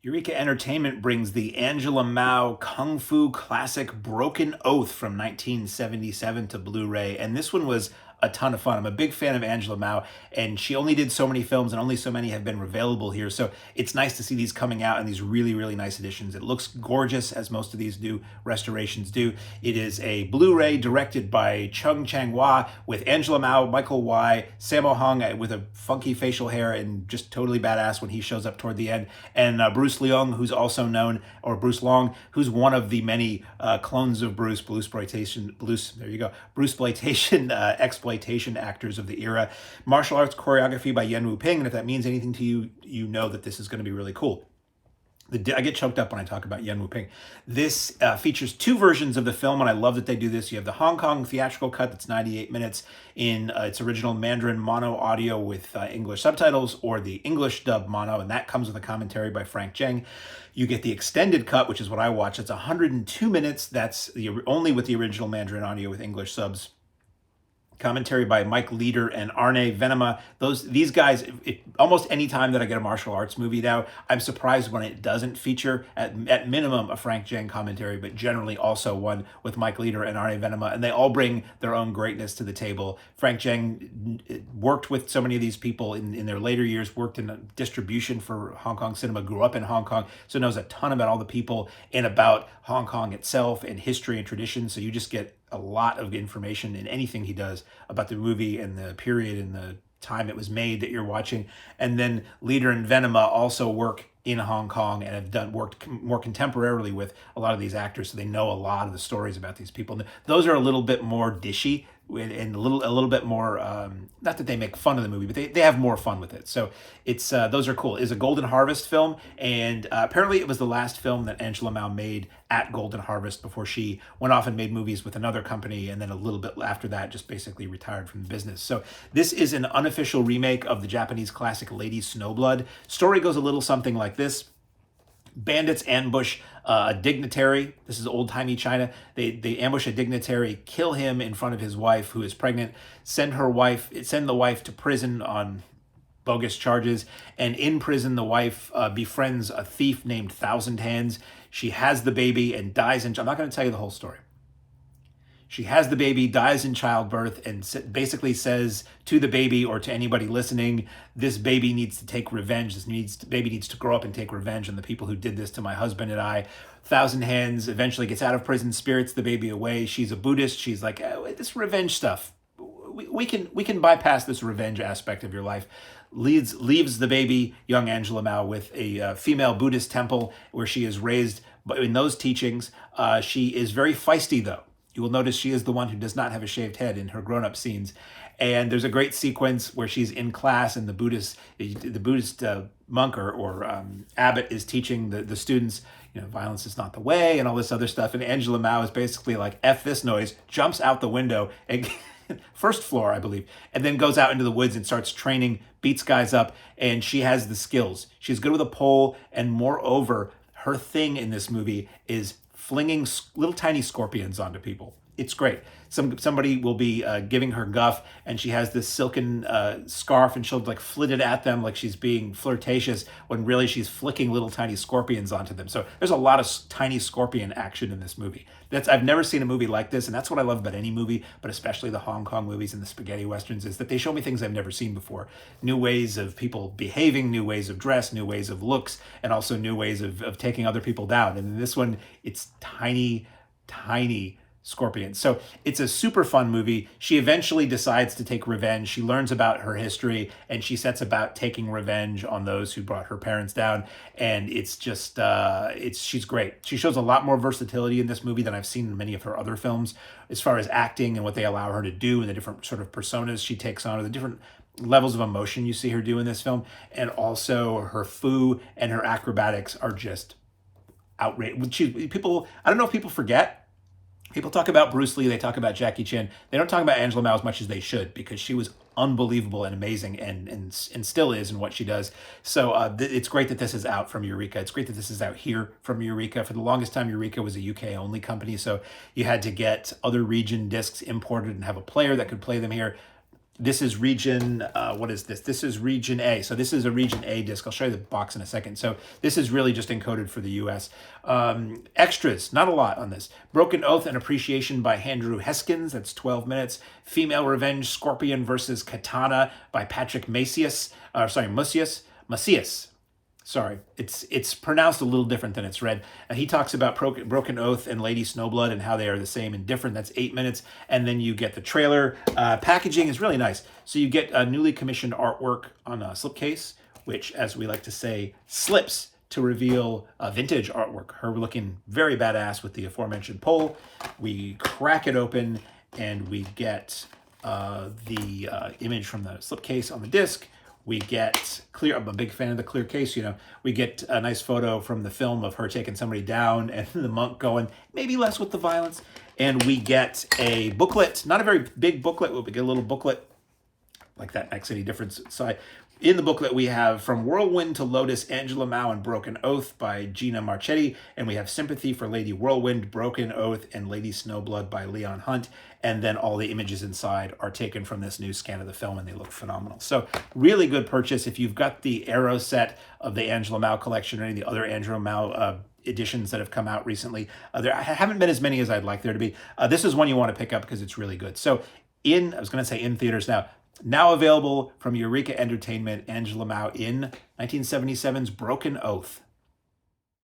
Eureka Entertainment brings the Angela Mao Kung Fu classic Broken Oath from 1977 to Blu-ray, and this one was a ton of fun. I'm a big fan of Angela Mao, and she only did so many films, and only so many have been available here, so it's nice to see these coming out in these really, really nice editions. It looks gorgeous, as most of these new restorations do. It is a Blu-ray directed by Chang-hwa with Angela Mao, Michael Wai, Sammo Hung with a funky facial hair and just totally badass when he shows up toward the end, and Bruce Leung, who's also known, or Bruce Long, who's one of the many clones of Bruce-exploitation exploitation actors of the era. Martial arts choreography by Yen Wu-ping, and if that means anything to you, you know that this is going to be really cool. I get choked up when I talk about Yen Wu-ping. This features two versions of the film, and I love that they do this. You have the Hong Kong theatrical cut that's 98 minutes in its original Mandarin mono audio with English subtitles, or the English dub mono, and that comes with a commentary by Frank Jeong. You get the extended cut, which is what I watch. It's 102 minutes. That's only with the original Mandarin audio with English subs. Commentary by Mike Leader and Arne Venema. These guys, almost any time that I get a martial arts movie now, I'm surprised when it doesn't feature, at minimum, a Frank Jeong commentary, but generally also one with Mike Leader and Arne Venema, and they all bring their own greatness to the table. Frank Jeong worked with so many of these people in their later years, worked in distribution for Hong Kong cinema, grew up in Hong Kong, so knows a ton about all the people and about Hong Kong itself and history and tradition, so you just get a lot of information in anything he does about the movie and the period and the time it was made that you're watching. And then Leader and Venema also work in Hong Kong and have worked more contemporarily with a lot of these actors, so they know a lot of the stories about these people. And those are a little bit more dishy and a little bit more, not that they make fun of the movie, but they have more fun with it. So it's those are cool. It's a Golden Harvest film, and apparently it was the last film that Angela Mao made at Golden Harvest before she went off and made movies with another company, and then a little bit after that just basically retired from the business. So this is an unofficial remake of the Japanese classic Lady Snowblood. Story goes a little something like this. Bandits ambush a dignitary. This is old-timey China. They ambush a dignitary, kill him in front of his wife, who is pregnant, send the wife to prison on bogus charges, and in prison the wife befriends a thief named Thousand Hands. She has the baby and dies I'm not going to tell you the whole story. She has the baby, dies in childbirth, and basically says to the baby, or to anybody listening, this baby needs to take revenge. Baby needs to grow up and take revenge on the people who did this to my husband and I. Thousand Hands eventually gets out of prison, spirits the baby away. She's a Buddhist. She's like, oh, this revenge stuff, we can bypass this revenge aspect of your life. Leaves the baby, young Angela Mao, with a female Buddhist temple where she is raised in those teachings. She is very feisty, though. You will notice she is the one who does not have a shaved head in her grown-up scenes. And there's a great sequence where she's in class and the Buddhist monk or abbot is teaching the students, violence is not the way and all this other stuff. And Angela Mao is basically like, F this noise, jumps out the window, and first floor, I believe, and then goes out into the woods and starts training, beats guys up, and she has the skills. She's good with a pole, and moreover, her thing in this movie is flinging little tiny scorpions onto people. It's great. Somebody will be giving her guff, and she has this silken scarf, and she'll like flit it at them like she's being flirtatious, when really she's flicking little tiny scorpions onto them. So there's a lot of tiny scorpion action in this movie. I've never seen a movie like this, and that's what I love about any movie, but especially the Hong Kong movies and the spaghetti westerns, is that they show me things I've never seen before. New ways of people behaving, new ways of dress, new ways of looks, and also new ways of taking other people down. And in this one, it's tiny scorpions. So it's a super fun movie. She eventually decides to take revenge. She learns about her history, and she sets about taking revenge on those who brought her parents down. And it's just, she's great. She shows a lot more versatility in this movie than I've seen in many of her other films, as far as acting and what they allow her to do and the different sort of personas she takes on, or the different levels of emotion you see her do in this film. And also her foo and her acrobatics are just outrageous. I don't know if people forget. People talk about Bruce Lee, they talk about Jackie Chan. They don't talk about Angela Mao as much as they should, because she was unbelievable and amazing and still is in what she does. So it's great that this is out from Eureka. It's great that this is out here from Eureka. For the longest time, Eureka was a UK-only company, so you had to get other region discs imported and have a player that could play them here. This is region, what is this? This is region A. So this is a region A disc. I'll show you the box in a second. So this is really just encoded for the US. Extras, not a lot on this. Broken Oath and Appreciation by Andrew Heskins. That's 12 minutes. Female Revenge, Scorpion versus Katana by Patrick Macias. Macias. Sorry, it's pronounced a little different than it's read. He talks about Broken Oath and Lady Snowblood and how they are the same and different. That's 8 minutes. And then you get the trailer. Packaging is really nice. So you get a newly commissioned artwork on a slipcase, which, as we like to say, slips to reveal vintage artwork. Her looking very badass with the aforementioned pole. We crack it open and we get the image from the slipcase on the disc. We get clear, I'm a big fan of the clear case, you know. We get a nice photo from the film of her taking somebody down and the monk going, maybe less with the violence. And we get a booklet, not a very big booklet, but we get a little booklet like that makes any difference side. In the booklet, we have From Whirlwind to Lotus, Angela Mao and Broken Oath by Gina Marchetti. And we have Sympathy for Lady Whirlwind, Broken Oath, and Lady Snowblood by Leon Hunt. And then all the images inside are taken from this new scan of the film, and they look phenomenal. So really good purchase. If you've got the Arrow set of the Angela Mao collection or any of the other Angela Mao editions that have come out recently, there haven't been as many as I'd like there to be. This is one you want to pick up because it's really good. So I was going to say in theaters now available from Eureka Entertainment, Angela Mao in 1977's Broken Oath.